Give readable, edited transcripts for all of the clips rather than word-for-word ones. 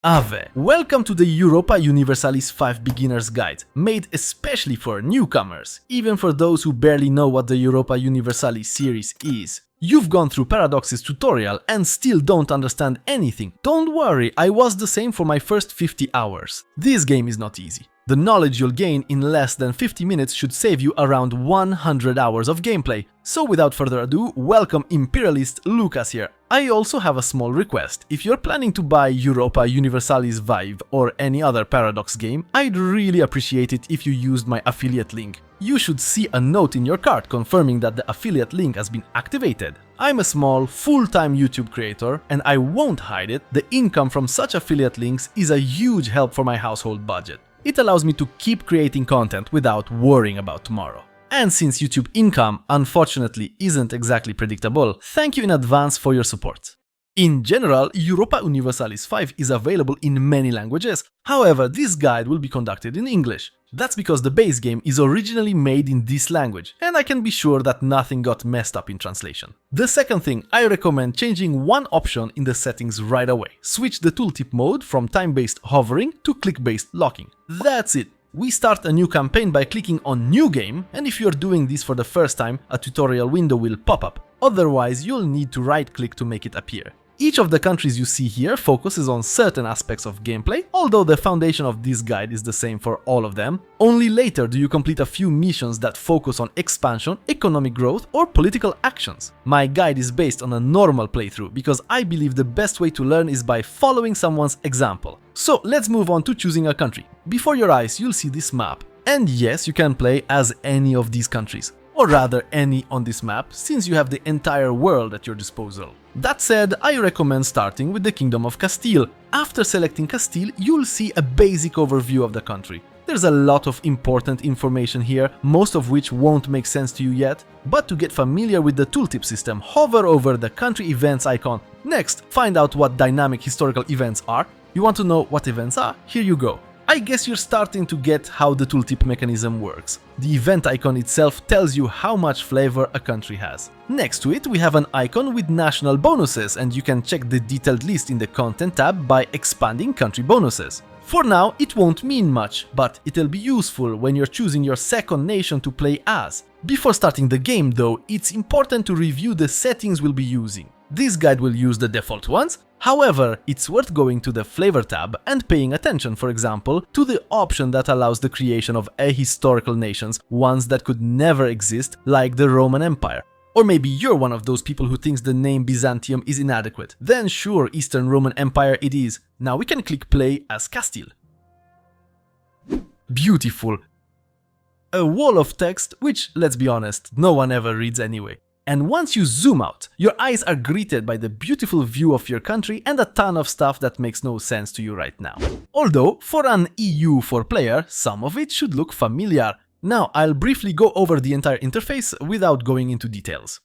Ave! Welcome to the Europa Universalis 5 Beginner's Guide, made especially for newcomers, even for those who barely know what the Europa Universalis series is. You've gone through Paradox's tutorial and still don't understand anything. Don't worry, I was the same for my first 50 hours. This game is not easy. The knowledge you'll gain in less than 50 minutes should save you around 100 hours of gameplay. So without further ado, welcome Imperialist Lucas here. I also have a small request. If you're planning to buy Europa Universalis 5 or any other Paradox game, I'd really appreciate it if you used my affiliate link. You should see a note in your cart confirming that the affiliate link has been activated. I'm a small, full-time YouTube creator, and I won't hide it, the income from such affiliate links is a huge help for my household budget. It allows me to keep creating content without worrying about tomorrow. And since YouTube income, unfortunately, isn't exactly predictable, thank you in advance for your support. In general, Europa Universalis 5 is available in many languages, however, this guide will be conducted in English. That's because the base game is originally made in this language, and I can be sure that nothing got messed up in translation. The second thing, I recommend changing one option in the settings right away. Switch the tooltip mode from time-based hovering to click-based locking. That's it! We start a new campaign by clicking on New Game, and if you're doing this for the first time, a tutorial window will pop up. Otherwise, you'll need to right-click to make it appear. Each of the countries you see here focuses on certain aspects of gameplay, although the foundation of this guide is the same for all of them. Only later do you complete a few missions that focus on expansion, economic growth, or political actions. My guide is based on a normal playthrough because I believe the best way to learn is by following someone's example. So let's move on to choosing a country. Before your eyes you'll see this map. And yes, you can play as any of these countries. Or rather any on this map, since you have the entire world at your disposal. That said, I recommend starting with the Kingdom of Castile. After selecting Castile, you'll see a basic overview of the country. There's a lot of important information here, most of which won't make sense to you yet, but to get familiar with the tooltip system, hover over the country events icon. Next, find out what dynamic historical events are. You want to know what events are? Here you go. I guess you're starting to get how the tooltip mechanism works. The event icon itself tells you how much flavor a country has. Next to it we have an icon with national bonuses, and you can check the detailed list in the content tab by expanding country bonuses. For now it won't mean much, but it'll be useful when you're choosing your second nation to play as. Before starting the game though, it's important to review the settings we'll be using. This guide will use the default ones. However, it's worth going to the Flavor tab and paying attention, for example, to the option that allows the creation of ahistorical nations, ones that could never exist, like the Roman Empire. Or maybe you're one of those people who thinks the name Byzantium is inadequate. Then sure, Eastern Roman Empire it is. Now we can click play as Castile. Beautiful. A wall of text, which, let's be honest, no one ever reads anyway. And once you zoom out, your eyes are greeted by the beautiful view of your country and a ton of stuff that makes no sense to you right now. Although, for an EU4 player, some of it should look familiar. Now, I'll briefly go over the entire interface without going into details.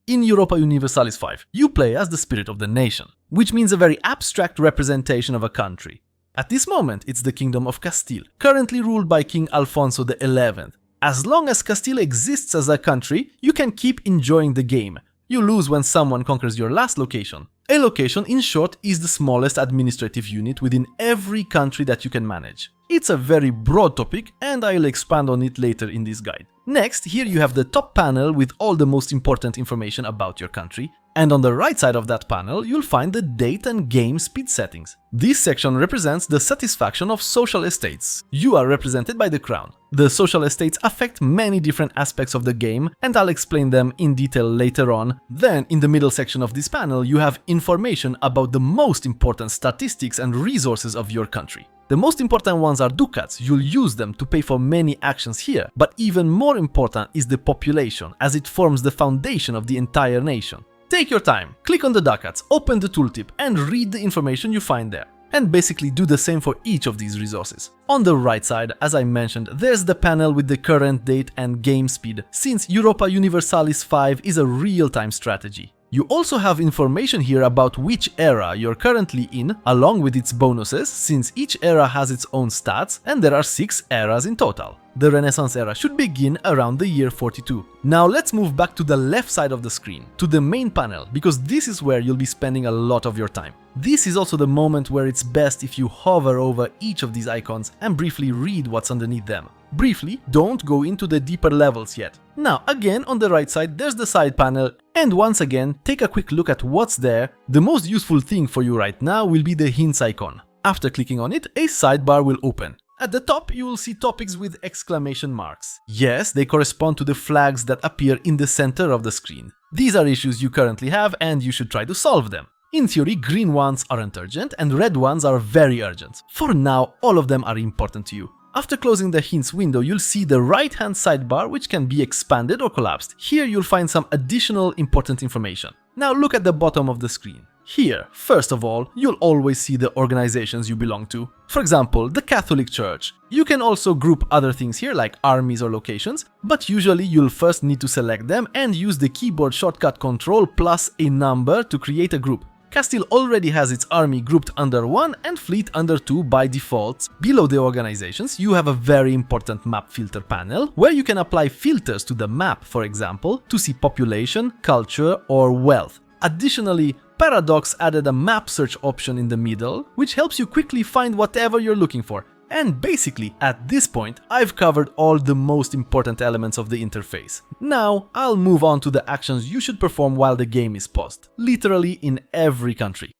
In Europa Universalis 5, you play as the spirit of the nation, which means a very abstract representation of a country. At this moment, it's the Kingdom of Castile, currently ruled by King Alfonso XI. As long as Castile exists as a country, you can keep enjoying the game. You lose when someone conquers your last location. A location, in short, is the smallest administrative unit within every country that you can manage. It's a very broad topic, and I'll expand on it later in this guide. Next, here you have the top panel with all the most important information about your country, and on the right side of that panel you'll find the date and game speed settings. This section represents the satisfaction of social estates. You are represented by the crown. The social estates affect many different aspects of the game, and I'll explain them in detail later on. Then, in the middle section of this panel, you have information about the most important statistics and resources of your country. The most important ones are ducats. You'll use them to pay for many actions here, but even more important is the population, as it forms the foundation of the entire nation. Take your time, click on the ducats, open the tooltip and read the information you find there. And basically do the same for each of these resources. On the right side, as I mentioned, there's the panel with the current date and game speed, since Europa Universalis 5 is a real-time strategy. You also have information here about which era you're currently in, along with its bonuses, since each era has its own stats and there are 6 eras in total. The Renaissance era should begin around the year 42. Now let's move back to the left side of the screen, to the main panel, because this is where you'll be spending a lot of your time. This is also the moment where it's best if you hover over each of these icons and briefly read what's underneath them. Briefly, don't go into the deeper levels yet. Now, again, on the right side, there's the side panel, and once again, take a quick look at what's there. The most useful thing for you right now will be the hints icon. After clicking on it, a sidebar will open. At the top, you will see topics with exclamation marks. Yes, they correspond to the flags that appear in the center of the screen. These are issues you currently have, and you should try to solve them. In theory, green ones aren't urgent, and red ones are very urgent. For now, all of them are important to you. After closing the hints window, you'll see the right-hand sidebar, which can be expanded or collapsed. Here you'll find some additional important information. Now look at the bottom of the screen. Here, first of all, you'll always see the organizations you belong to. For example, the Catholic Church. You can also group other things here like armies or locations, but usually you'll first need to select them and use the keyboard shortcut Ctrl plus a number to create a group. Castile already has its army grouped under 1 and fleet under 2 by default. Below the organizations, you have a very important map filter panel, where you can apply filters to the map, for example, to see population, culture, or wealth. Additionally, Paradox added a map search option in the middle, which helps you quickly find whatever you're looking for. And basically, at this point, I've covered all the most important elements of the interface. Now, I'll move on to the actions you should perform while the game is paused, literally in every country.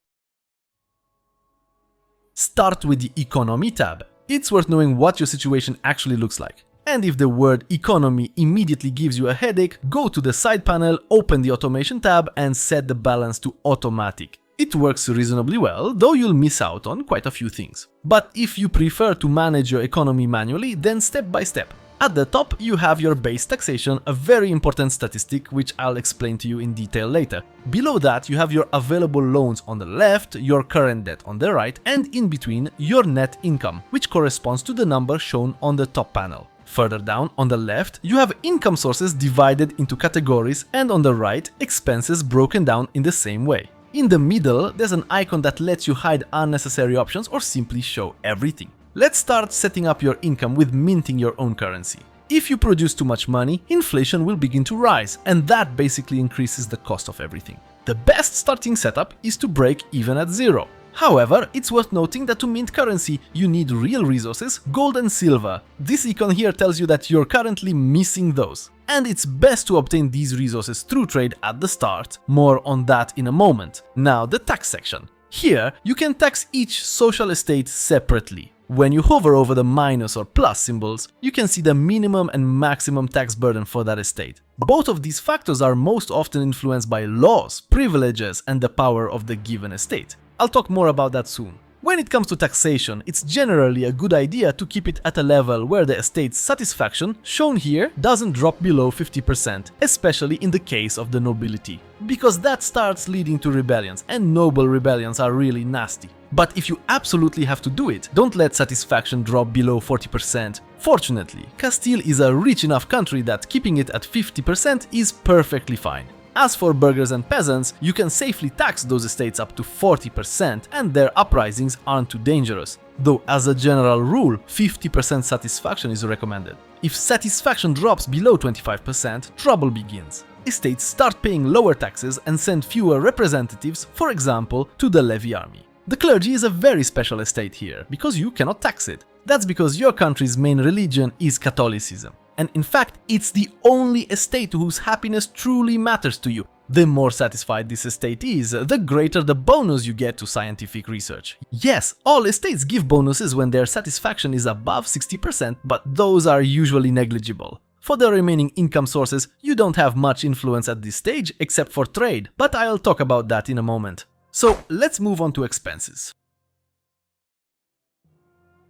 Start with the Economy tab. It's worth knowing what your situation actually looks like. And if the word economy immediately gives you a headache, go to the side panel, open the automation tab and set the balance to automatic. It works reasonably well, though you'll miss out on quite a few things. But if you prefer to manage your economy manually, then step by step. At the top, you have your base taxation, a very important statistic which I'll explain to you in detail later. Below that, you have your available loans on the left, your current debt on the right, and in between, your net income, which corresponds to the number shown on the top panel. Further down, on the left, you have income sources divided into categories, and on the right, expenses broken down in the same way. In the middle, there's an icon that lets you hide unnecessary options or simply show everything. Let's start setting up your income with minting your own currency. If you produce too much money, inflation will begin to rise, and that basically increases the cost of everything. The best starting setup is to break even at 0. However, it's worth noting that to mint currency, you need real resources, gold and silver. This icon here tells you that you're currently missing those. And it's best to obtain these resources through trade at the start. More on that in a moment. Now, the tax section. Here, you can tax each social estate separately. When you hover over the minus or plus symbols, you can see the minimum and maximum tax burden for that estate. Both of these factors are most often influenced by laws, privileges, and the power of the given estate. I'll talk more about that soon. When it comes to taxation, it's generally a good idea to keep it at a level where the estate's satisfaction, shown here, doesn't drop below 50%, especially in the case of the nobility. Because that starts leading to rebellions, and noble rebellions are really nasty. But if you absolutely have to do it, don't let satisfaction drop below 40%. Fortunately, Castile is a rich enough country that keeping it at 50% is perfectly fine. As for burghers and peasants, you can safely tax those estates up to 40% and their uprisings aren't too dangerous. Though as a general rule, 50% satisfaction is recommended. If satisfaction drops below 25%, trouble begins. Estates start paying lower taxes and send fewer representatives, for example, to the Levy army. The clergy is a very special estate here, because you cannot tax it. That's because your country's main religion is Catholicism. And in fact, it's the only estate whose happiness truly matters to you. The more satisfied this estate is, the greater the bonus you get to scientific research. Yes, all estates give bonuses when their satisfaction is above 60%, but those are usually negligible. For the remaining income sources, you don't have much influence at this stage except for trade, but I'll talk about that in a moment. So let's move on to expenses.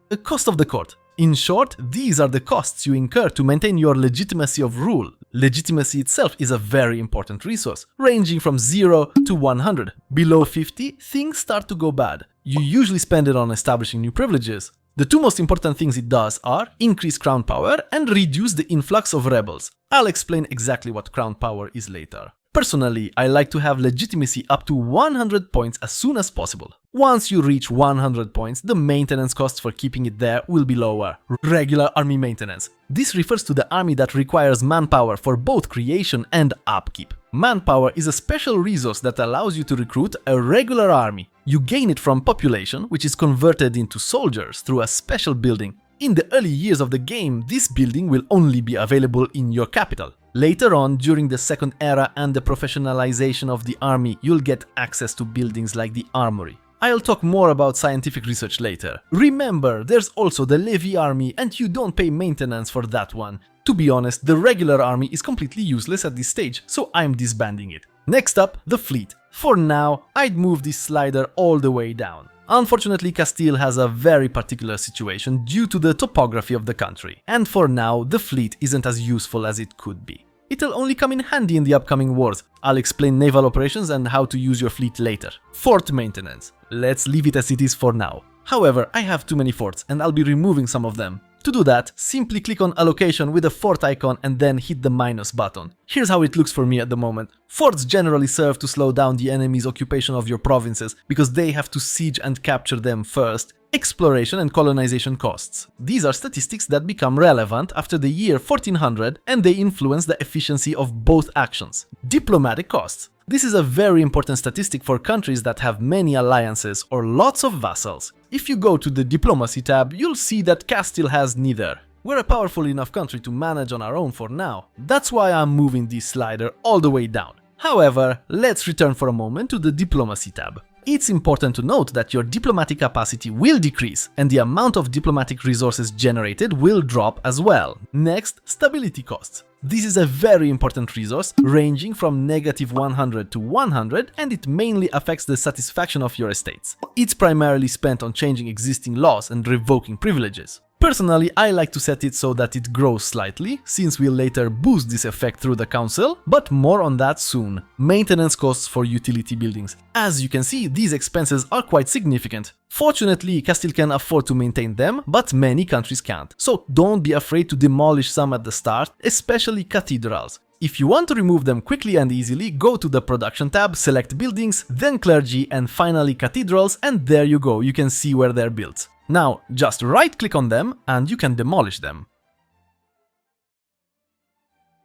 The cost of the court. In short, these are the costs you incur to maintain your legitimacy of rule. Legitimacy itself is a very important resource, ranging from 0 to 100. Below 50, things start to go bad. You usually spend it on establishing new privileges. The two most important things it does are increase crown power and reduce the influx of rebels. I'll explain exactly what crown power is later. Personally, I like to have legitimacy up to 100 points as soon as possible. Once you reach 100 points, the maintenance costs for keeping it there will be lower. Regular army maintenance. This refers to the army that requires manpower for both creation and upkeep. Manpower is a special resource that allows you to recruit a regular army. You gain it from population, which is converted into soldiers through a special building. In the early years of the game, this building will only be available in your capital. Later on, during the Second Era and the professionalization of the army, you'll get access to buildings like the armory. I'll talk more about scientific research later. Remember, there's also the Levy army and you don't pay maintenance for that one. To be honest, the regular army is completely useless at this stage, so I'm disbanding it. Next up, the fleet. For now, I'd move this slider all the way down. Unfortunately, Castile has a very particular situation due to the topography of the country, and for now, the fleet isn't as useful as it could be. It'll only come in handy in the upcoming wars. I'll explain naval operations and how to use your fleet later. Fort maintenance. Let's leave it as it is for now. However, I have too many forts and I'll be removing some of them. To do that, simply click on allocation with the fort icon and then hit the minus button. Here's how it looks for me at the moment. Forts generally serve to slow down the enemy's occupation of your provinces because they have to siege and capture them first. Exploration and colonization costs. These are statistics that become relevant after the year 1400 and they influence the efficiency of both actions. Diplomatic costs. This is a very important statistic for countries that have many alliances or lots of vassals. If you go to the Diplomacy tab, you'll see that Castile has neither. We're a powerful enough country to manage on our own for now. That's why I'm moving this slider all the way down. However, let's return for a moment to the Diplomacy tab. It's important to note that your diplomatic capacity will decrease and the amount of diplomatic resources generated will drop as well. Next, stability costs. This is a very important resource, ranging from -100 to 100, and it mainly affects the satisfaction of your estates. It's primarily spent on changing existing laws and revoking privileges. Personally, I like to set it so that it grows slightly, since we'll later boost this effect through the council, but more on that soon. Maintenance costs for utility buildings. As you can see, these expenses are quite significant. Fortunately, Castile can afford to maintain them, but many countries can't. So don't be afraid to demolish some at the start, especially cathedrals. If you want to remove them quickly and easily, go to the Production tab, select Buildings, then Clergy, and finally Cathedrals, and there you go, you can see where they're built. Now, just right-click on them and you can demolish them.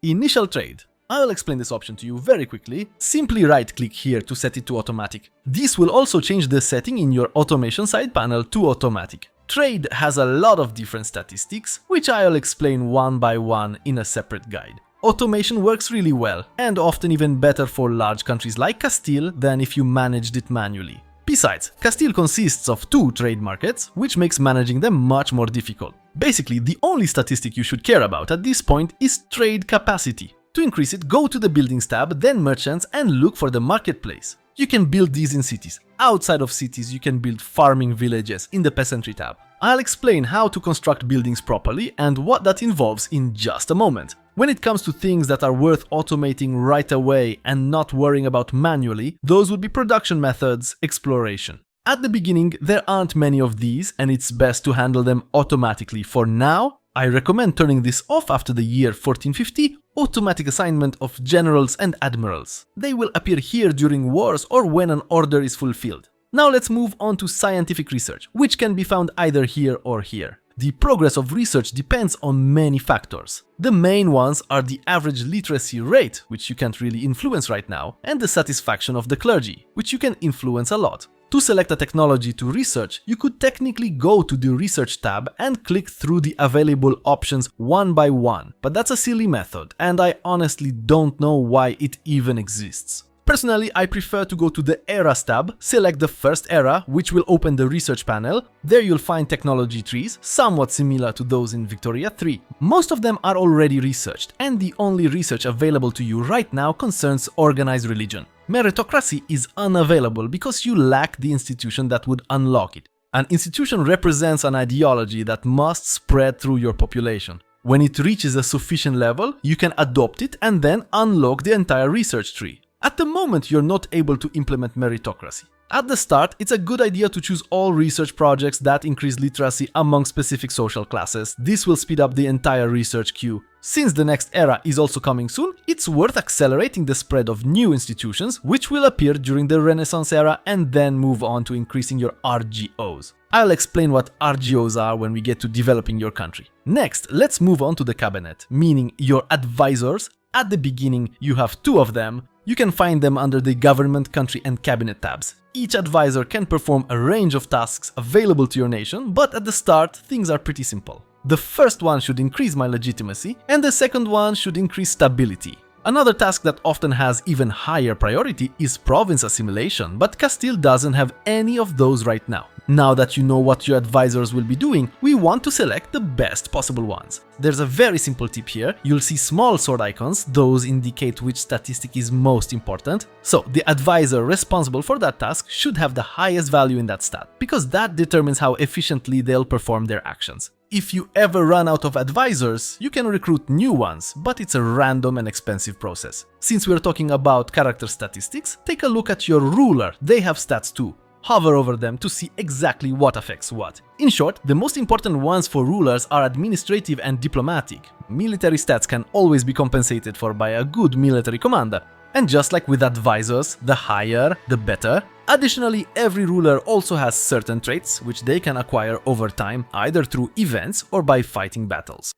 Initial trade. I'll explain this option to you very quickly. Simply right-click here to set it to automatic. This will also change the setting in your automation side panel to automatic. Trade has a lot of different statistics, which I'll explain one by one in a separate guide. Automation works really well, and often even better for large countries like Castile than if you managed it manually. Besides, Castile consists of 2 trade markets, which makes managing them much more difficult. Basically, the only statistic you should care about at this point is trade capacity. To increase it, go to the Buildings tab, then Merchants, and look for the Marketplace. You can build these in cities. Outside of cities, you can build farming villages in the Peasantry tab. I'll explain how to construct buildings properly and what that involves in just a moment. When it comes to things that are worth automating right away and not worrying about manually, those would be production methods, exploration. At the beginning, there aren't many of these and it's best to handle them automatically. For now, I recommend turning this off after the year 1450, automatic assignment of generals and admirals. They will appear here during wars or when an order is fulfilled. Now let's move on to scientific research, which can be found either here or here. The progress of research depends on many factors. The main ones are the average literacy rate, which you can't really influence right now, and the satisfaction of the clergy, which you can influence a lot. To select a technology to research, you could technically go to the Research tab and click through the available options one by one, but that's a silly method, and I honestly don't know why it even exists. Personally, I prefer to go to the Eras tab, select the first era, which will open the research panel. There you'll find technology trees, somewhat similar to those in Victoria 3. Most of them are already researched, and the only research available to you right now concerns organized religion. Meritocracy is unavailable because you lack the institution that would unlock it. An institution represents an ideology that must spread through your population. When it reaches a sufficient level, you can adopt it and then unlock the entire research tree. At the moment, you're not able to implement meritocracy. At the start, it's a good idea to choose all research projects that increase literacy among specific social classes. This will speed up the entire research queue. Since the next era is also coming soon, it's worth accelerating the spread of new institutions, which will appear during the Renaissance era, and then move on to increasing your RGOs. I'll explain what RGOs are when we get to developing your country. Next, let's move on to the cabinet, meaning your advisors. At the beginning, you have 2 of them. You can find them under the Government, Country and Cabinet tabs. Each advisor can perform a range of tasks available to your nation, but at the start, things are pretty simple. The first one should increase my legitimacy, and the second one should increase stability. Another task that often has even higher priority is province assimilation, but Castile doesn't have any of those right now. Now that you know what your advisors will be doing, we want to select the best possible ones. There's a very simple tip here. You'll see small sword icons, those indicate which statistic is most important. So the advisor responsible for that task should have the highest value in that stat, because that determines how efficiently they'll perform their actions. If you ever run out of advisors, you can recruit new ones, but it's a random and expensive process. Since we're talking about character statistics, take a look at your ruler, they have stats too. Hover over them to see exactly what affects what. In short, the most important ones for rulers are administrative and diplomatic. Military stats can always be compensated for by a good military commander. And just like with advisors, the higher, the better. Additionally, every ruler also has certain traits which they can acquire over time, either through events or by fighting battles.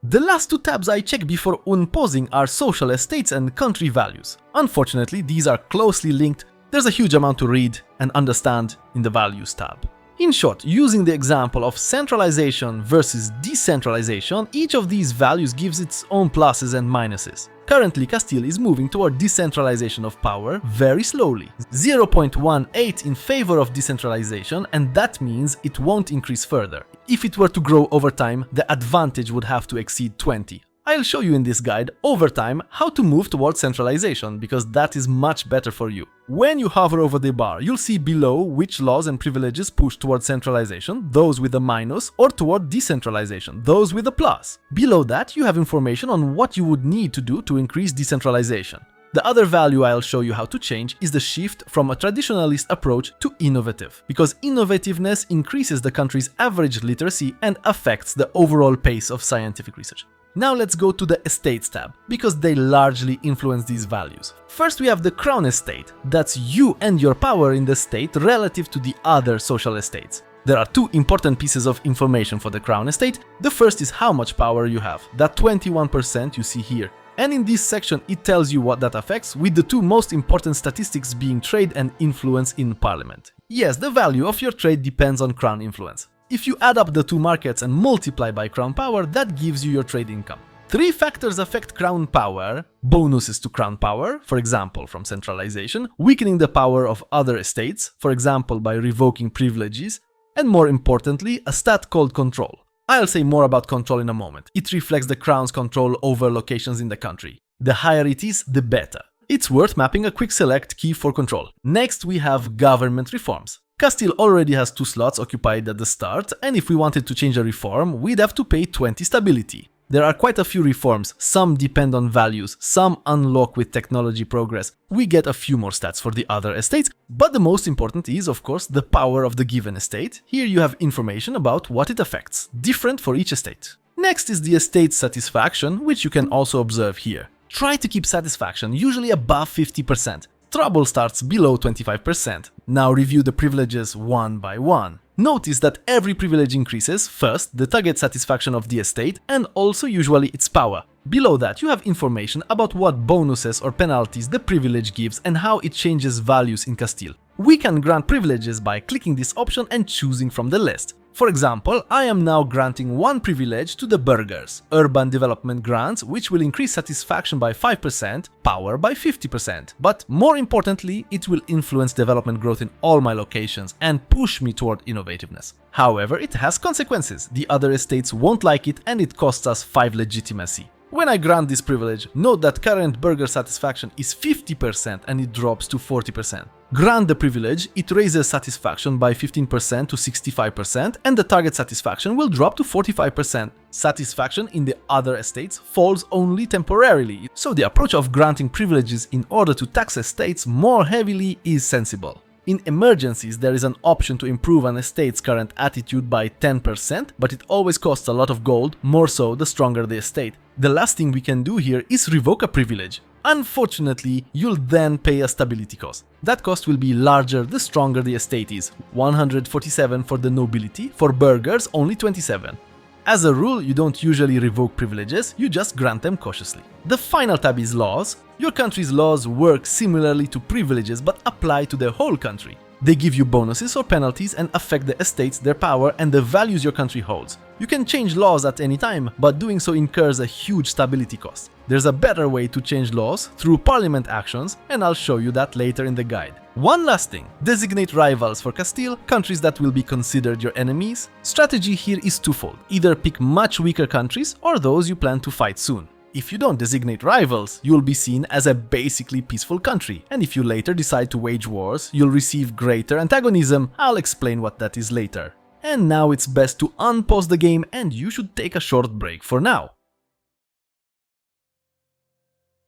The last 2 tabs I check before unposing are social estates and country values. Unfortunately, these are closely linked. There's a huge amount to read and understand in the Values tab. In short, using the example of centralization versus decentralization, each of these values gives its own pluses and minuses. Currently, Castile is moving toward decentralization of power very slowly, 0.18 in favor of decentralization, and that means it won't increase further. If it were to grow over time, the advantage would have to exceed 20. I'll show you in this guide, over time, how to move towards centralization, because that is much better for you. When you hover over the bar, you'll see below which laws and privileges push towards centralization, those with a minus, or toward decentralization, those with a plus. Below that, you have information on what you would need to do to increase decentralization. The other value I'll show you how to change is the shift from a traditionalist approach to innovative, because innovativeness increases the country's average literacy and affects the overall pace of scientific research. Now let's go to the Estates tab, because they largely influence these values. First we have the Crown Estate, that's you and your power in the state relative to the other social estates. There are 2 important pieces of information for the Crown Estate. The first is how much power you have, that 21% you see here. And in this section it tells you what that affects, with the 2 most important statistics being trade and influence in parliament. Yes, the value of your trade depends on crown influence. If you add up the 2 markets and multiply by crown power, that gives you your trade income. 3 factors affect crown power: bonuses to crown power, for example from centralization, weakening the power of other estates, for example by revoking privileges, and more importantly, a stat called control. I'll say more about control in a moment. It reflects the crown's control over locations in the country. The higher it is, the better. It's worth mapping a quick select key for control. Next we have government reforms. Castile already has 2 slots occupied at the start, and if we wanted to change a reform, we'd have to pay 20 stability. There are quite a few reforms, some depend on values, some unlock with technology progress. We get a few more stats for the other estates, but the most important is, of course, the power of the given estate. Here you have information about what it affects, different for each estate. Next is the estate satisfaction, which you can also observe here. Try to keep satisfaction usually above 50%. Trouble starts below 25%. Now review the privileges one by one. Notice that every privilege increases, first the target satisfaction of the estate and also usually its power. Below that you have information about what bonuses or penalties the privilege gives and how it changes values in Castile. We can grant privileges by clicking this option and choosing from the list. For example, I am now granting 1 privilege to the burghers, urban development grants, which will increase satisfaction by 5%, power by 50%. But more importantly, it will influence development growth in all my locations and push me toward innovativeness. However, it has consequences. The other estates won't like it and it costs us 5 legitimacy. When I grant this privilege, note that current burgher satisfaction is 50% and it drops to 40%. Grant the privilege, it raises satisfaction by 15% to 65%, and the target satisfaction will drop to 45%. Satisfaction in the other estates falls only temporarily, so the approach of granting privileges in order to tax estates more heavily is sensible. In emergencies, there is an option to improve an estate's current attitude by 10%, but it always costs a lot of gold, more so the stronger the estate. The last thing we can do here is revoke a privilege. Unfortunately, you'll then pay a stability cost. That cost will be larger the stronger the estate is, 147 for the nobility, for burghers only 27. As a rule, you don't usually revoke privileges, you just grant them cautiously. The final tab is laws. Your country's laws work similarly to privileges but apply to the whole country. They give you bonuses or penalties and affect the estates, their power, and the values your country holds. You can change laws at any time, but doing so incurs a huge stability cost. There's a better way to change laws, through parliament actions, and I'll show you that later in the guide. One last thing, designate rivals for Castile, countries that will be considered your enemies. Strategy here is twofold, either pick much weaker countries or those you plan to fight soon. If you don't designate rivals, you'll be seen as a basically peaceful country, and if you later decide to wage wars, you'll receive greater antagonism. I'll explain what that is later. And now it's best to unpause the game and you should take a short break for now.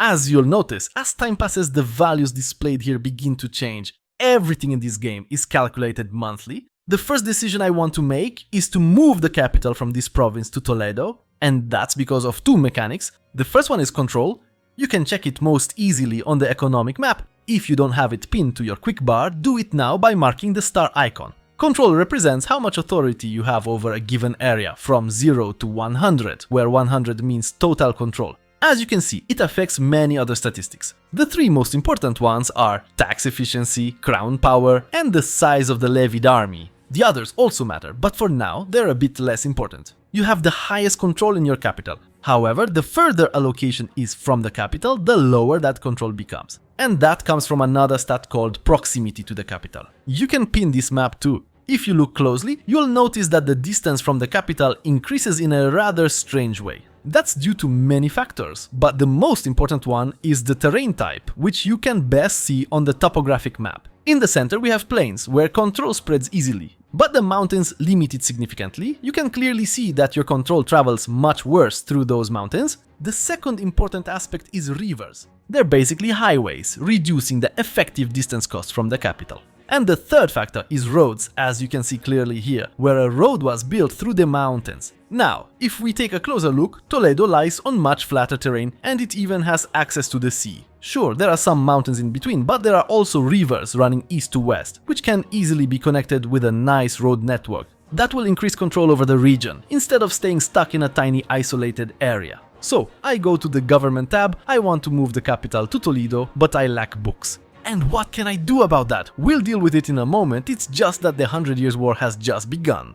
As you'll notice, as time passes, the values displayed here begin to change. Everything in this game is calculated monthly. The first decision I want to make is to move the capital from this province to Toledo, and that's because of two mechanics. The first one is control. You can check it most easily on the economic map. If you don't have it pinned to your quick bar, do it now by marking the star icon. Control represents how much authority you have over a given area, from 0 to 100, where 100 means total control. As you can see, it affects many other statistics. The three most important ones are tax efficiency, crown power, and the size of the levied army. The others also matter, but for now they're a bit less important. You have the highest control in your capital. However, the further allocation is from the capital, the lower that control becomes. And that comes from another stat called proximity to the capital. You can pin this map too. If you look closely, you'll notice that the distance from the capital increases in a rather strange way. That's due to many factors, but the most important one is the terrain type, which you can best see on the topographic map. In the center we have plains, where control spreads easily, but the mountains limit it significantly. You can clearly see that your control travels much worse through those mountains. The second important aspect is rivers. They're basically highways, reducing the effective distance cost from the capital. And the third factor is roads, as you can see clearly here, where a road was built through the mountains. Now, if we take a closer look, Toledo lies on much flatter terrain and it even has access to the sea. Sure, there are some mountains in between, but there are also rivers running east to west, which can easily be connected with a nice road network. That will increase control over the region, instead of staying stuck in a tiny isolated area. So, I go to the government tab. I want to move the capital to Toledo, but I lack books. And what can I do about that? We'll deal with it in a moment, it's just that the 100 Years' War has just begun.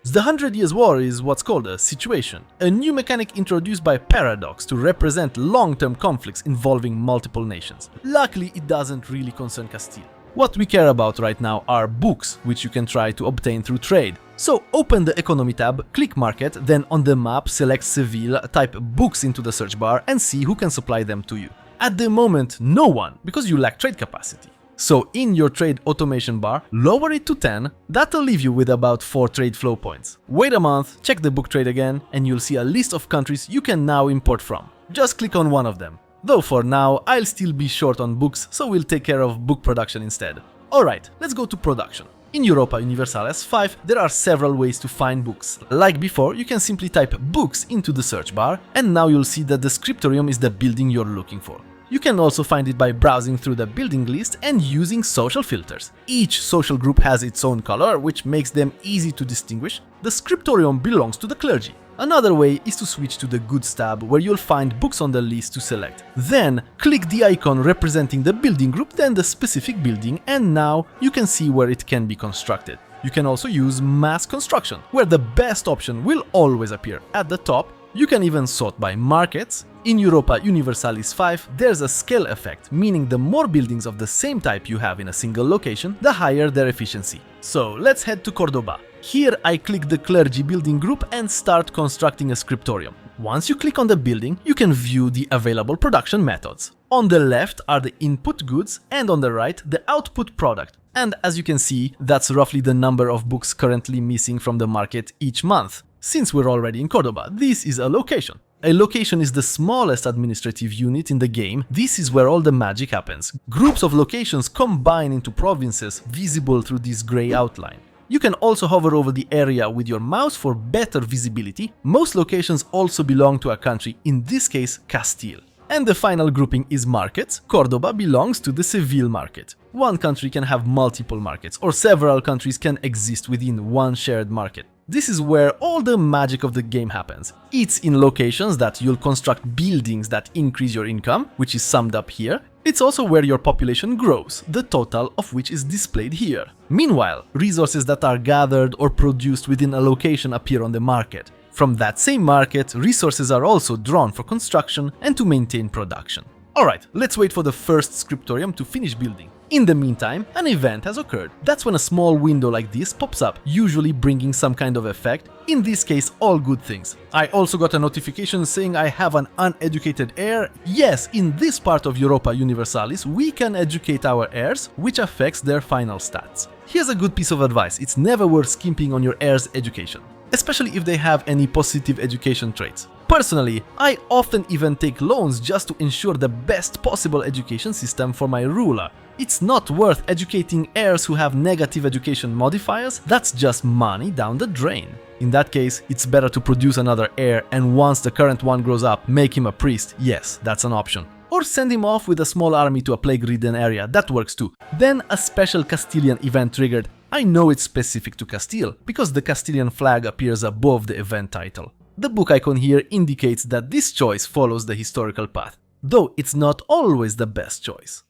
The 100 Years' War is what's called a situation, a new mechanic introduced by Paradox to represent long-term conflicts involving multiple nations. Luckily, it doesn't really concern Castile. What we care about right now are books, which you can try to obtain through trade. So open the economy tab, click market, then on the map select Seville, type books into the search bar and see who can supply them to you. At the moment, no one, because you lack trade capacity. So in your trade automation bar, lower it to 10, that'll leave you with about 4 trade flow points. Wait a month, check the book trade again, and you'll see a list of countries you can now import from. Just click on one of them. Though for now, I'll still be short on books, so we'll take care of book production instead. Alright, let's go to production. In Europa Universalis 5, there are several ways to find books. Like before, you can simply type books into the search bar, and now you'll see that the Scriptorium is the building you're looking for. You can also find it by browsing through the building list and using social filters. Each social group has its own color, which makes them easy to distinguish. The Scriptorium belongs to the Clergy. Another way is to switch to the Goods tab, where you'll find books on the list to select. Then, click the icon representing the building group, then the specific building, and now you can see where it can be constructed. You can also use mass construction, where the best option will always appear at the top. You can even sort by markets. In Europa Universalis 5, there's a scale effect, meaning the more buildings of the same type you have in a single location, the higher their efficiency. So let's head to Cordoba. Here I click the Clergy building group and start constructing a Scriptorium. Once you click on the building, you can view the available production methods. On the left are the input goods and on the right the output product. And as you can see, that's roughly the number of books currently missing from the market each month. Since we're already in Cordoba, this is a location. A location is the smallest administrative unit in the game. This is where all the magic happens. Groups of locations combine into provinces visible through this grey outline. You can also hover over the area with your mouse for better visibility. Most locations also belong to a country, in this case Castile. And the final grouping is markets. Cordoba belongs to the Seville market. One country can have multiple markets, or several countries can exist within one shared market. This is where all the magic of the game happens. It's in locations that you'll construct buildings that increase your income, which is summed up here. It's also where your population grows, the total of which is displayed here. Meanwhile, resources that are gathered or produced within a location appear on the market. From that same market, resources are also drawn for construction and to maintain production. Alright, let's wait for the first Scriptorium to finish building. In the meantime, an event has occurred. That's when a small window like this pops up, usually bringing some kind of effect, in this case all good things. I also got a notification saying I have an uneducated heir. Yes, in this part of Europa Universalis we can educate our heirs, which affects their final stats. Here's a good piece of advice: it's never worth skimping on your heir's education, especially if they have any positive education traits. Personally, I often even take loans just to ensure the best possible education system for my ruler. It's not worth educating heirs who have negative education modifiers. That's just money down the drain. In that case, it's better to produce another heir, and once the current one grows up, make him a priest. Yes, that's an option. Or send him off with a small army to a plague-ridden area. That works too. Then a special Castilian event triggered. I know it's specific to Castile, because the Castilian flag appears above the event title. The book icon here indicates that this choice follows the historical path, though it's not always the best choice.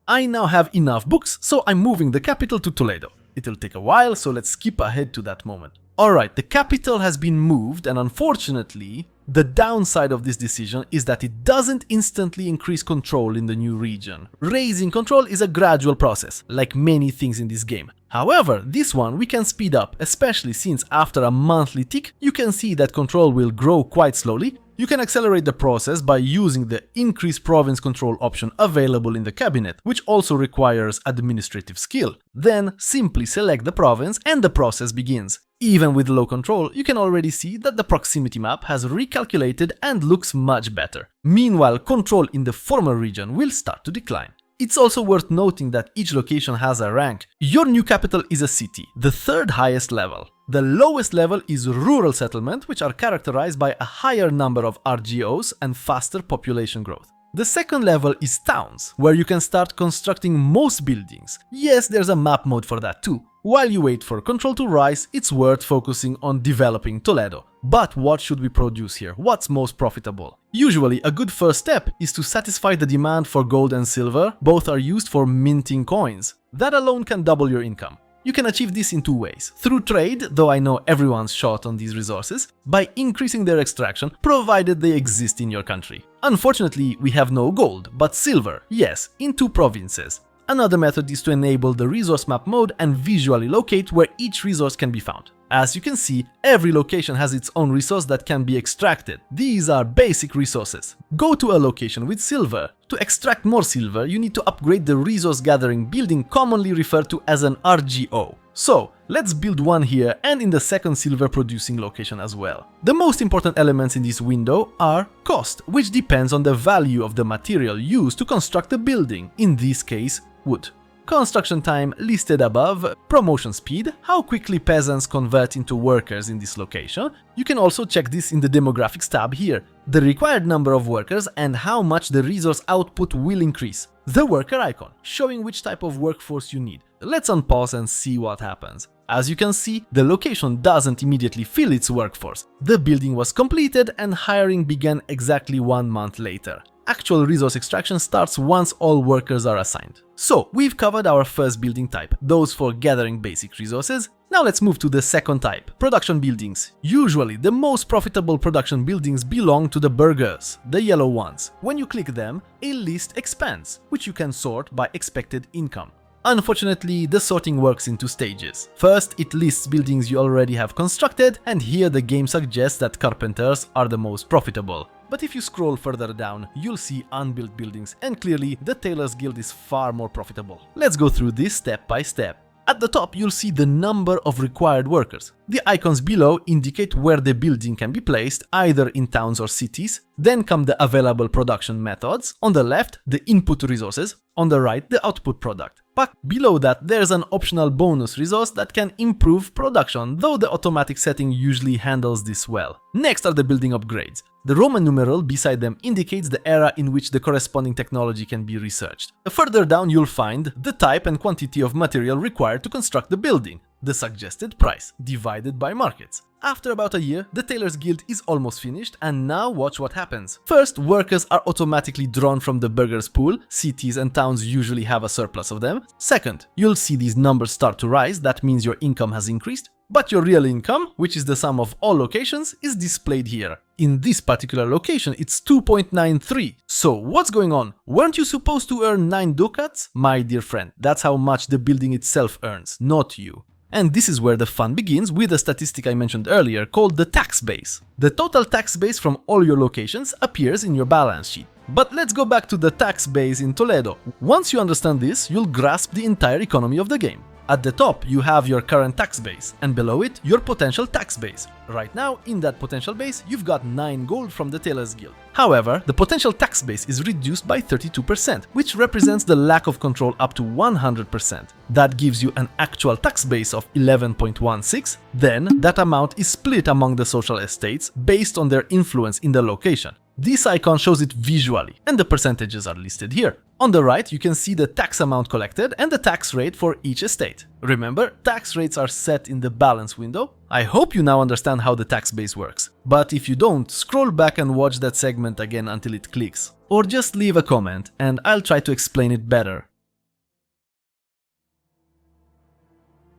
I now have enough books, so I'm moving the capital to Toledo. It'll take a while, so let's skip ahead to that moment. Alright, the capital has been moved, and unfortunately, the downside of this decision is that it doesn't instantly increase control in the new region. Raising control is a gradual process, like many things in this game. However, this one we can speed up, especially since after a monthly tick, you can see that control will grow quite slowly. You can accelerate the process by using the Increase Province Control option available in the cabinet, which also requires administrative skill. Then simply select the province and the process begins. Even with low control, you can already see that the proximity map has recalculated and looks much better. Meanwhile, control in the former region will start to decline. It's also worth noting that each location has a rank. Your new capital is a city, the third highest level. The lowest level is rural settlement, which are characterized by a higher number of RGOs and faster population growth. The second level is towns, where you can start constructing most buildings. Yes, there's a map mode for that too. While you wait for control to rise, it's worth focusing on developing Toledo. But what should we produce here? What's most profitable? Usually, a good first step is to satisfy the demand for gold and silver. Both are used for minting coins. That alone can double your income. You can achieve this in two ways: through trade, though I know everyone's short on these resources, by increasing their extraction, provided they exist in your country. Unfortunately, we have no gold, but silver, yes, in 2 provinces. Another method is to enable the resource map mode and visually locate where each resource can be found. As you can see, every location has its own resource that can be extracted. These are basic resources. Go to a location with silver. To extract more silver, you need to upgrade the resource gathering building commonly referred to as an RGO. So, let's build one here and in the second silver producing location as well. The most important elements in this window are cost, which depends on the value of the material used to construct the building, in this case, wood. Construction time listed above, promotion speed, how quickly peasants convert into workers in this location. You can also check this in the demographics tab here, the required number of workers and how much the resource output will increase. The worker icon, showing which type of workforce you need. Let's unpause and see what happens. As you can see, the location doesn't immediately fill its workforce. The building was completed and hiring began exactly 1 month later. Actual resource extraction starts once all workers are assigned. So, we've covered our first building type, those for gathering basic resources. Now let's move to the second type, production buildings. Usually, the most profitable production buildings belong to the burghers, the yellow ones. When you click them, a list expands, which you can sort by expected income. Unfortunately, the sorting works in 2 stages. First, it lists buildings you already have constructed, and here the game suggests that carpenters are the most profitable. But if you scroll further down, you'll see unbuilt buildings, and clearly the Tailor's Guild is far more profitable. Let's go through this step by step. At the top, you'll see the number of required workers. The icons below indicate where the building can be placed, either in towns or cities. Then come the available production methods. On the left, the input resources. On the right, the output product. But below that, there's an optional bonus resource that can improve production, though the automatic setting usually handles this well. Next are the building upgrades. The Roman numeral beside them indicates the era in which the corresponding technology can be researched. Further down, you'll find the type and quantity of material required to construct the building, the suggested price, divided by markets. After about a year, the Tailor's Guild is almost finished, and now watch what happens. First, workers are automatically drawn from the burghers pool. Cities and towns usually have a surplus of them. Second, you'll see these numbers start to rise. That means your income has increased. But your real income, which is the sum of all locations, is displayed here. In this particular location, it's 2.93. So what's going on? Weren't you supposed to earn 9 ducats? My dear friend, that's how much the building itself earns, not you. And this is where the fun begins with a statistic I mentioned earlier called the tax base. The total tax base from all your locations appears in your balance sheet. But let's go back to the tax base in Toledo. Once you understand this, you'll grasp the entire economy of the game. At the top, you have your current tax base, and below it, your potential tax base. Right now, in that potential base, you've got 9 gold from the Tailor's Guild. However, the potential tax base is reduced by 32%, which represents the lack of control up to 100%. That gives you an actual tax base of 11.16. Then, that amount is split among the social estates based on their influence in the location. This icon shows it visually, and the percentages are listed here. On the right, you can see the tax amount collected and the tax rate for each estate. Remember, tax rates are set in the balance window. I hope you now understand how the tax base works. But if you don't, scroll back and watch that segment again until it clicks. Or just leave a comment and I'll try to explain it better.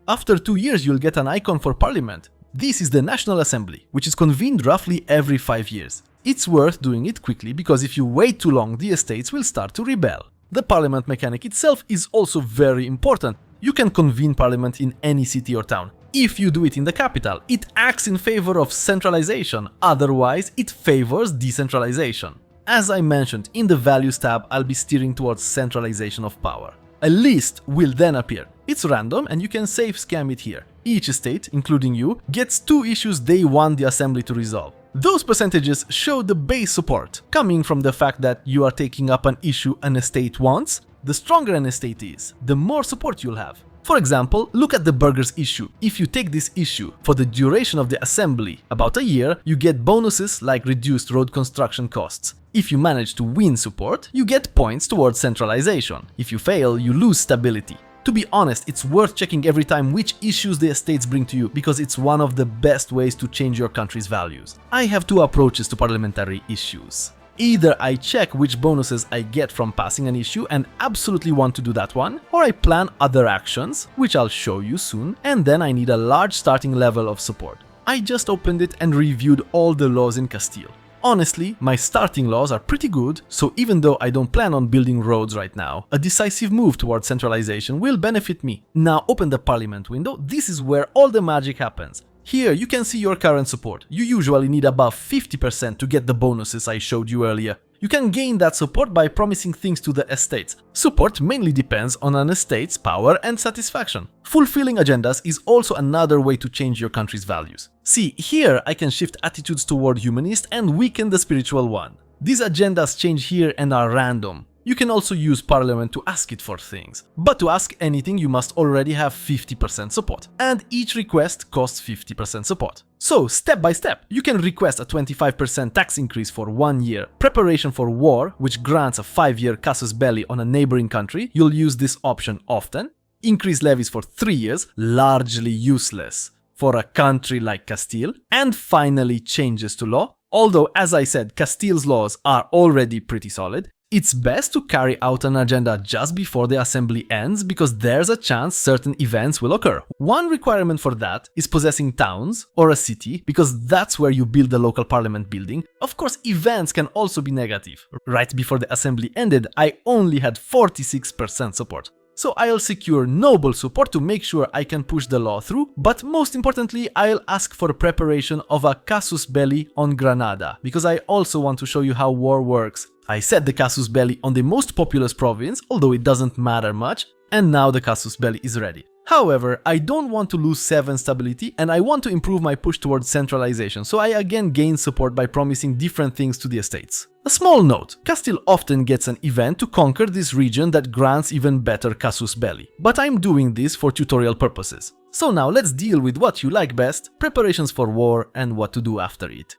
After 2 years, you'll get an icon for Parliament. This is the National Assembly, which is convened roughly every 5 years. It's worth doing it quickly because if you wait too long, the estates will start to rebel. The parliament mechanic itself is also very important. You can convene parliament in any city or town. If you do it in the capital, it acts in favor of centralization, otherwise it favors decentralization. As I mentioned, in the values tab, I'll be steering towards centralization of power. A list will then appear. It's random and you can save scam it here. Each estate, including you, gets 2 issues they want the assembly to resolve. Those percentages show the base support, coming from the fact that you are taking up an issue an estate wants. The stronger an estate is, the more support you'll have. For example, look at the burghers issue. If you take this issue for the duration of the assembly, about a year, you get bonuses like reduced road construction costs. If you manage to win support, you get points towards centralization. If you fail, you lose stability. To be honest, it's worth checking every time which issues the estates bring to you because it's one of the best ways to change your country's values. I have 2 approaches to parliamentary issues. Either I check which bonuses I get from passing an issue and absolutely want to do that one, or I plan other actions, which I'll show you soon, and then I need a large starting level of support. I just opened it and reviewed all the laws in Castile. Honestly, my starting laws are pretty good, so even though I don't plan on building roads right now, a decisive move towards centralization will benefit me. Now open the parliament window, this is where all the magic happens. Here you can see your current support. You usually need above 50% to get the bonuses I showed you earlier. You can gain that support by promising things to the estates. Support mainly depends on an estate's power and satisfaction. Fulfilling agendas is also another way to change your country's values. See, here I can shift attitudes toward humanist and weaken the spiritual one. These agendas change here and are random. You can also use Parliament to ask it for things. But to ask anything, you must already have 50% support. And each request costs 50% support. So, step by step, you can request a 25% tax increase for 1 year, preparation for war, which grants a 5-year Casus Belli on a neighboring country. You'll use this option often. Increase levies for 3 years, largely useless for a country like Castile. And finally, changes to law. Although, as I said, Castile's laws are already pretty solid. It's best to carry out an agenda just before the assembly ends because there's a chance certain events will occur. One requirement for that is possessing towns or a city because that's where you build the local parliament building. Of course, events can also be negative. Right before the assembly ended, I only had 46% support. So I'll secure noble support to make sure I can push the law through, but most importantly I'll ask for preparation of a Casus Belli on Granada, because I also want to show you how war works. I set the Casus Belli on the most populous province, although it doesn't matter much, and now the Casus Belli is ready. However, I don't want to lose 7 stability and I want to improve my push towards centralization, so I again gain support by promising different things to the estates. A small note, Castile often gets an event to conquer this region that grants even better Casus Belli, but I'm doing this for tutorial purposes. So now let's deal with what you like best, preparations for war and what to do after it.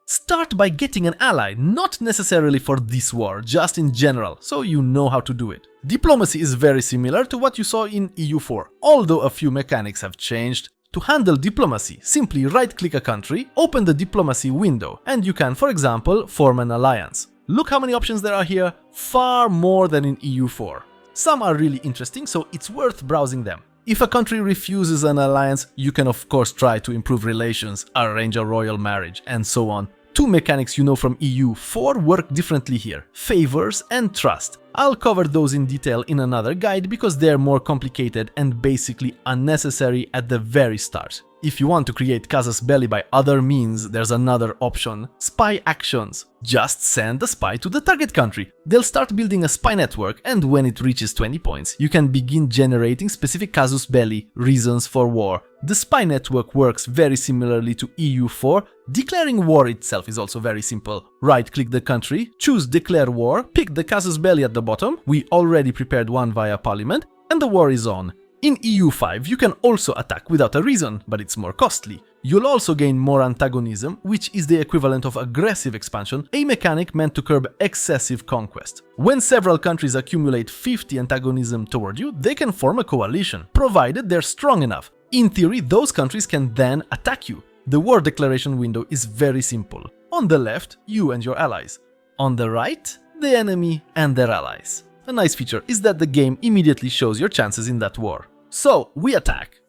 Start by getting an ally, not necessarily for this war, just in general, so you know how to do it. Diplomacy is very similar to what you saw in EU4, although a few mechanics have changed. To handle diplomacy, simply right-click a country, open the diplomacy window, and you can, for example, form an alliance. Look how many options there are here, far more than in EU4. Some are really interesting, so it's worth browsing them. If a country refuses an alliance, you can of course try to improve relations, arrange a royal marriage, and so on. 2 mechanics you know from EU4 work differently here, favors and trust. I'll cover those in detail in another guide because they're more complicated and basically unnecessary at the very start. If you want to create Casus Belli by other means, there's another option, spy actions. Just send a spy to the target country. They'll start building a spy network, and when it reaches 20 points, you can begin generating specific Casus Belli, reasons for war. The spy network works very similarly to EU4. Declaring war itself is also very simple. Right-click the country, choose Declare War, pick the Casus Belli at the bottom, we already prepared one via Parliament, and the war is on. In EU5 you can also attack without a reason, but it's more costly. You'll also gain more antagonism, which is the equivalent of aggressive expansion, a mechanic meant to curb excessive conquest. When several countries accumulate 50 antagonism toward you, they can form a coalition, provided they're strong enough. In theory, those countries can then attack you. The war declaration window is very simple. On the left, you and your allies. On the right, the enemy and their allies. A nice feature is that the game immediately shows your chances in that war. So, we attack.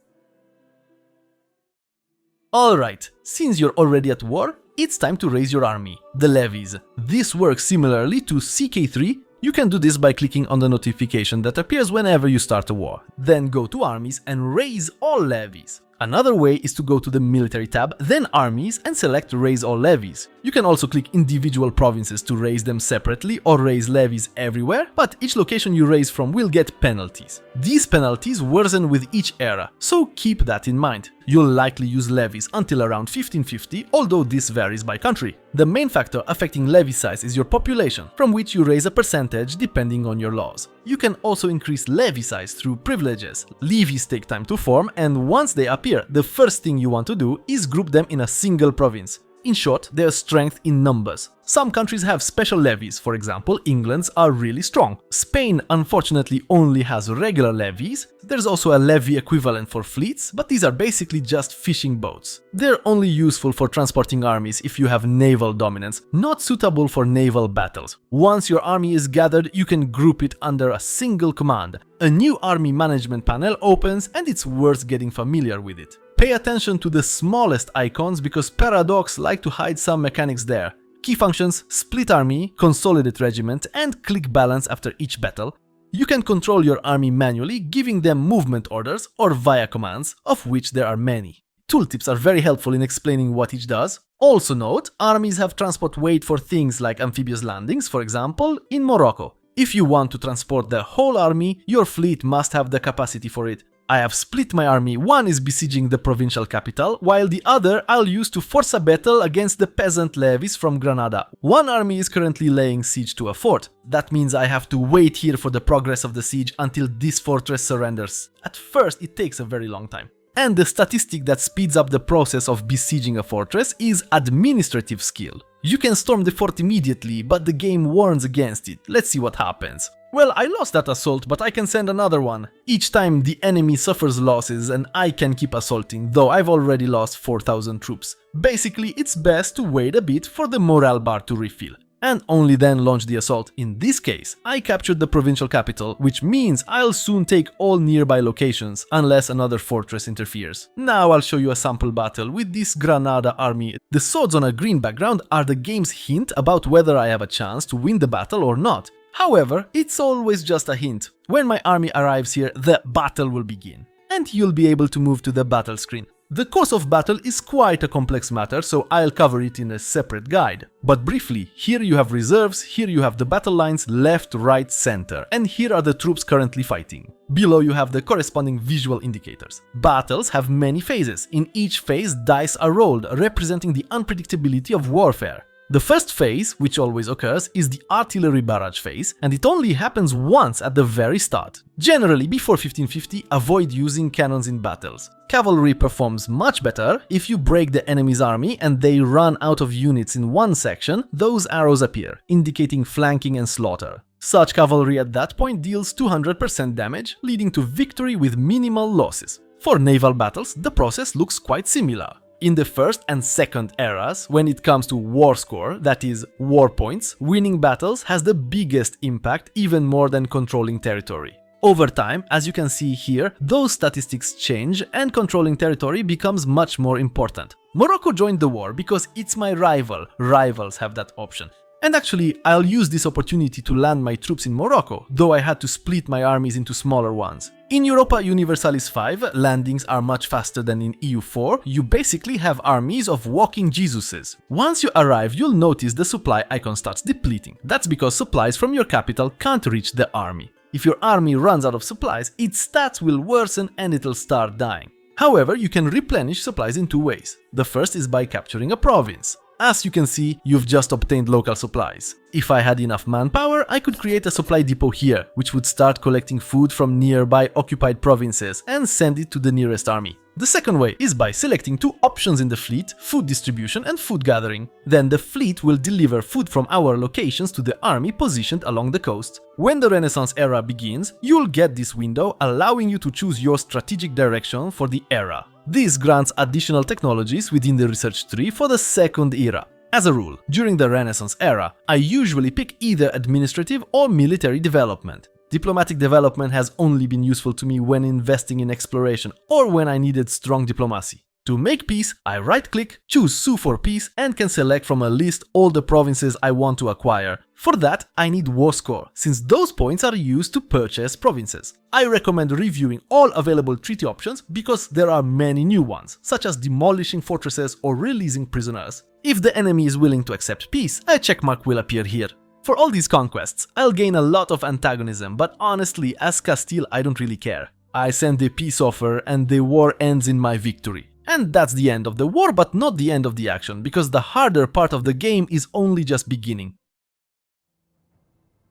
Alright, since you're already at war, it's time to raise your army, the levies. This works similarly to CK3. You can do this by clicking on the notification that appears whenever you start a war. Then go to armies and raise all levies. Another way is to go to the military tab, then armies, and select raise all levies. You can also click individual provinces to raise them separately or raise levies everywhere, but each location you raise from will get penalties. These penalties worsen with each era, so keep that in mind. You'll likely use levies until around 1550, although this varies by country. The main factor affecting levy size is your population, from which you raise a percentage depending on your laws. You can also increase levy size through privileges. Levies take time to form, and once they appear, the first thing you want to do is group them in a single province. In short, there's strength in numbers. Some countries have special levies, for example, England's are really strong. Spain unfortunately only has regular levies. There's also a levy equivalent for fleets, but these are basically just fishing boats. They're only useful for transporting armies if you have naval dominance, not suitable for naval battles. Once your army is gathered, you can group it under a single command. A new army management panel opens and it's worth getting familiar with it. Pay attention to the smallest icons because Paradox like to hide some mechanics there. Key functions, split army, consolidate regiment, and click balance after each battle. You can control your army manually, giving them movement orders or via commands, of which there are many. Tooltips are very helpful in explaining what each does. Also note, armies have transport weight for things like amphibious landings, for example, in Morocco. If you want to transport the whole army, your fleet must have the capacity for it. I have split my army, one is besieging the provincial capital, while the other I'll use to force a battle against the peasant levies from Granada. One army is currently laying siege to a fort. That means I have to wait here for the progress of the siege until this fortress surrenders. At first it takes a very long time. And the statistic that speeds up the process of besieging a fortress is administrative skill. You can storm the fort immediately, but the game warns against it. Let's see what happens. Well, I lost that assault, but I can send another one. Each time the enemy suffers losses and I can keep assaulting, though I've already lost 4,000 troops. Basically, it's best to wait a bit for the morale bar to refill. And only then launch the assault. In this case, I captured the provincial capital, which means I'll soon take all nearby locations, unless another fortress interferes. Now I'll show you a sample battle with this Granada army. The swords on a green background are the game's hint about whether I have a chance to win the battle or not. However, it's always just a hint. When my army arrives here, the battle will begin, and you'll be able to move to the battle screen. The course of battle is quite a complex matter, so I'll cover it in a separate guide. But briefly, here you have reserves, here you have the battle lines left, right, center, and here are the troops currently fighting. Below you have the corresponding visual indicators. Battles have many phases. In each phase, dice are rolled, representing the unpredictability of warfare. The first phase, which always occurs, is the artillery barrage phase, and it only happens once at the very start. Generally, before 1550, avoid using cannons in battles. Cavalry performs much better. If you break the enemy's army and they run out of units in one section, those arrows appear, indicating flanking and slaughter. Such cavalry at that point deals 200% damage, leading to victory with minimal losses. For naval battles, the process looks quite similar. In the first and second eras, when it comes to war score, that is, war points, winning battles has the biggest impact, even more than controlling territory. Over time, as you can see here, those statistics change and controlling territory becomes much more important. Morocco joined the war because it's my rival. Rivals have that option. And actually, I'll use this opportunity to land my troops in Morocco, though I had to split my armies into smaller ones. In Europa Universalis 5, landings are much faster than in EU4, you basically have armies of walking Jesuses. Once you arrive, you'll notice the supply icon starts depleting. That's because supplies from your capital can't reach the army. If your army runs out of supplies, its stats will worsen and it'll start dying. However, you can replenish supplies in two ways. The first is by capturing a province. As you can see, you've just obtained local supplies. If I had enough manpower, I could create a supply depot here, which would start collecting food from nearby occupied provinces and send it to the nearest army. The second way is by selecting two options in the fleet, food distribution and food gathering. Then the fleet will deliver food from our locations to the army positioned along the coast. When the Renaissance era begins, you'll get this window allowing you to choose your strategic direction for the era. This grants additional technologies within the research tree for the second era. As a rule, during the Renaissance era, I usually pick either administrative or military development. Diplomatic development has only been useful to me when investing in exploration or when I needed strong diplomacy. To make peace, I right-click, choose Sue for peace and can select from a list all the provinces I want to acquire. For that, I need war score, since those points are used to purchase provinces. I recommend reviewing all available treaty options because there are many new ones, such as demolishing fortresses or releasing prisoners. If the enemy is willing to accept peace, a checkmark will appear here. For all these conquests, I'll gain a lot of antagonism, but honestly, as Castile, I don't really care. I send a peace offer and the war ends in my victory. And that's the end of the war, but not the end of the action, because the harder part of the game is only just beginning.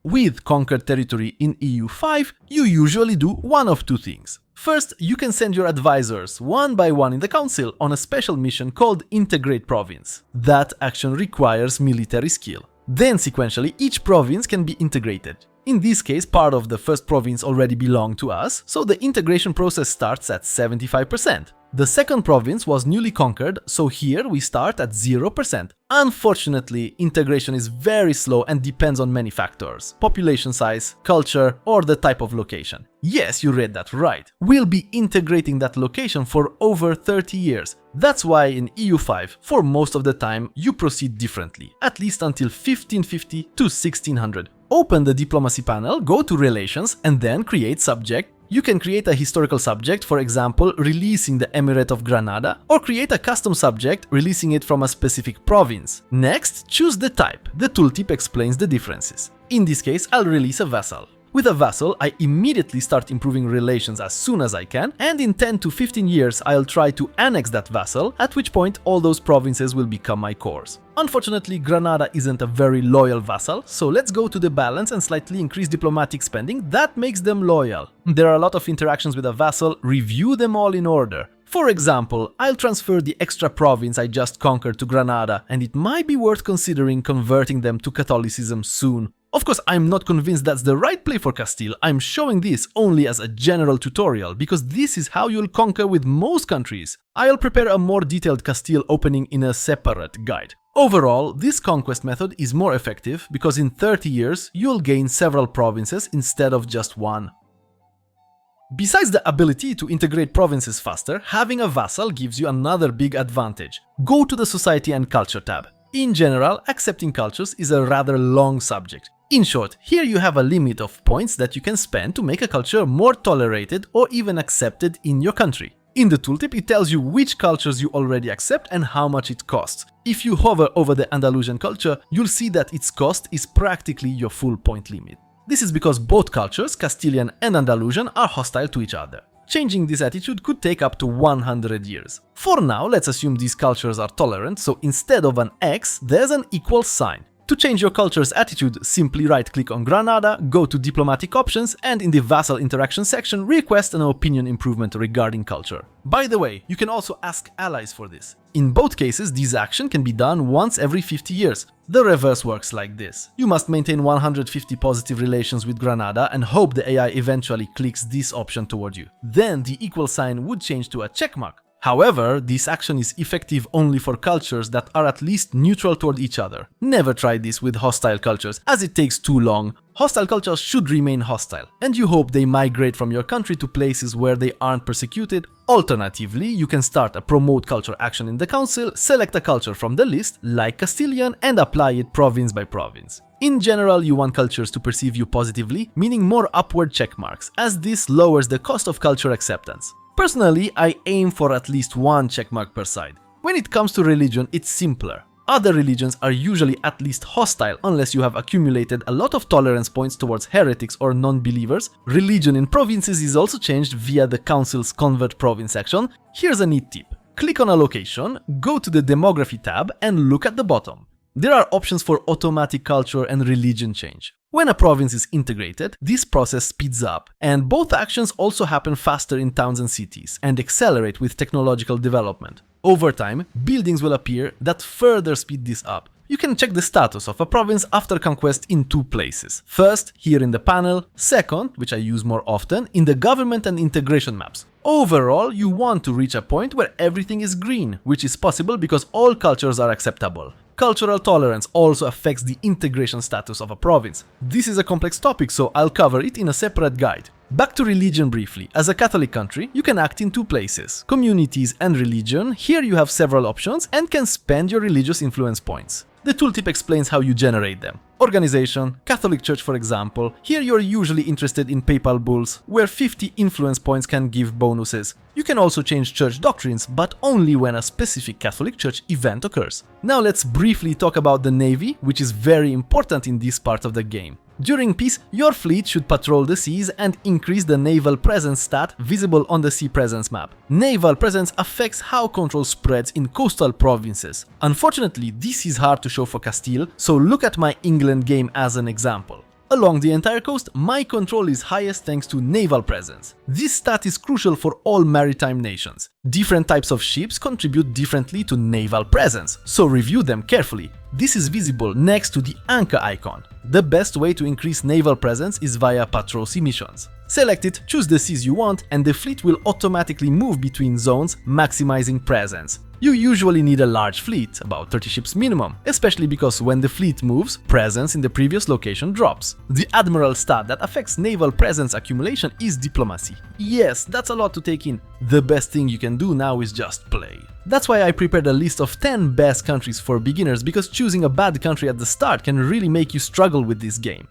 With conquered territory in EU5, you usually do one of two things. First, you can send your advisors one by one in the council on a special mission called Integrate Province. That action requires military skill. Then sequentially, each province can be integrated. In this case, part of the first province already belonged to us, so the integration process starts at 75%. The second province was newly conquered, so here we start at 0%. Unfortunately, integration is very slow and depends on many factors: population size, culture, or the type of location. Yes, you read that right. We'll be integrating that location for over 30 years. That's why in EU5, for most of the time, you proceed differently, at least until 1550 to 1600. Open the diplomacy panel, go to relations, and then create subject. You can create a historical subject, for example, releasing the Emirate of Granada, or create a custom subject, releasing it from a specific province. Next, choose the type. The tooltip explains the differences. In this case, I'll release a vassal. With a vassal, I immediately start improving relations as soon as I can, and in 10 to 15 years I'll try to annex that vassal, at which point all those provinces will become my cores. Unfortunately, Granada isn't a very loyal vassal, so let's go to the balance and slightly increase diplomatic spending. That makes them loyal. There are a lot of interactions with a vassal, review them all in order. For example, I'll transfer the extra province I just conquered to Granada, and it might be worth considering converting them to Catholicism soon. Of course, I'm not convinced that's the right play for Castile. I'm showing this only as a general tutorial, because this is how you'll conquer with most countries. I'll prepare a more detailed Castile opening in a separate guide. Overall, this conquest method is more effective because in 30 years you'll gain several provinces instead of just one. Besides the ability to integrate provinces faster, having a vassal gives you another big advantage. Go to the Society and Culture tab. In general, accepting cultures is a rather long subject. In short, here you have a limit of points that you can spend to make a culture more tolerated or even accepted in your country. In the tooltip, it tells you which cultures you already accept and how much it costs. If you hover over the Andalusian culture, you'll see that its cost is practically your full point limit. This is because both cultures, Castilian and Andalusian, are hostile to each other. Changing this attitude could take up to 100 years. For now, let's assume these cultures are tolerant, so instead of an X, there's an equal sign. To change your culture's attitude, simply right-click on Granada, go to Diplomatic Options, and in the Vassal Interaction section, request an opinion improvement regarding culture. By the way, you can also ask allies for this. In both cases, this action can be done once every 50 years. The reverse works like this. You must maintain 150 positive relations with Granada and hope the AI eventually clicks this option toward you. Then the equal sign would change to a checkmark. However, this action is effective only for cultures that are at least neutral toward each other. Never try this with hostile cultures, as it takes too long. Hostile cultures should remain hostile, and you hope they migrate from your country to places where they aren't persecuted. Alternatively, you can start a promote culture action in the council, select a culture from the list, like Castilian, and apply it province by province. In general, you want cultures to perceive you positively, meaning more upward checkmarks, as this lowers the cost of culture acceptance. Personally, I aim for at least one checkmark per side. When it comes to religion, it's simpler. Other religions are usually at least hostile unless you have accumulated a lot of tolerance points towards heretics or non-believers. Religion in provinces is also changed via the council's Convert Province section. Here's a neat tip. Click on a location, go to the Demography tab and look at the bottom. There are options for automatic culture and religion change. When a province is integrated, this process speeds up, and both actions also happen faster in towns and cities, and accelerate with technological development. Over time, buildings will appear that further speed this up. You can check the status of a province after conquest in two places. First, here in the panel. Second, which I use more often, in the government and integration maps. Overall, you want to reach a point where everything is green, which is possible because all cultures are acceptable. Cultural tolerance also affects the integration status of a province. This is a complex topic, so I'll cover it in a separate guide. Back to religion briefly. As a Catholic country, you can act in two places, communities and religion. Here you have several options and can spend your religious influence points. The tooltip explains how you generate them. Organization, Catholic Church for example. Here you're usually interested in papal bulls, where 50 influence points can give bonuses. You can also change church doctrines, but only when a specific Catholic Church event occurs. Now let's briefly talk about the Navy, which is very important in this part of the game. During peace, your fleet should patrol the seas and increase the naval presence stat visible on the sea presence map. Naval presence affects how control spreads in coastal provinces. Unfortunately, this is hard to show for Castile, so look at my England game as an example. Along the entire coast, my control is highest thanks to naval presence. This stat is crucial for all maritime nations. Different types of ships contribute differently to naval presence, so review them carefully. This is visible next to the anchor icon. The best way to increase naval presence is via patrol sea missions. Select it, choose the seas you want, and the fleet will automatically move between zones, maximizing presence. You usually need a large fleet, about 30 ships minimum, especially because when the fleet moves, presence in the previous location drops. The admiral stat that affects naval presence accumulation is diplomacy. Yes, that's a lot to take in. The best thing you can do now is just play. That's why I prepared a list of 10 best countries for beginners, because choosing a bad country at the start can really make you struggle with this game.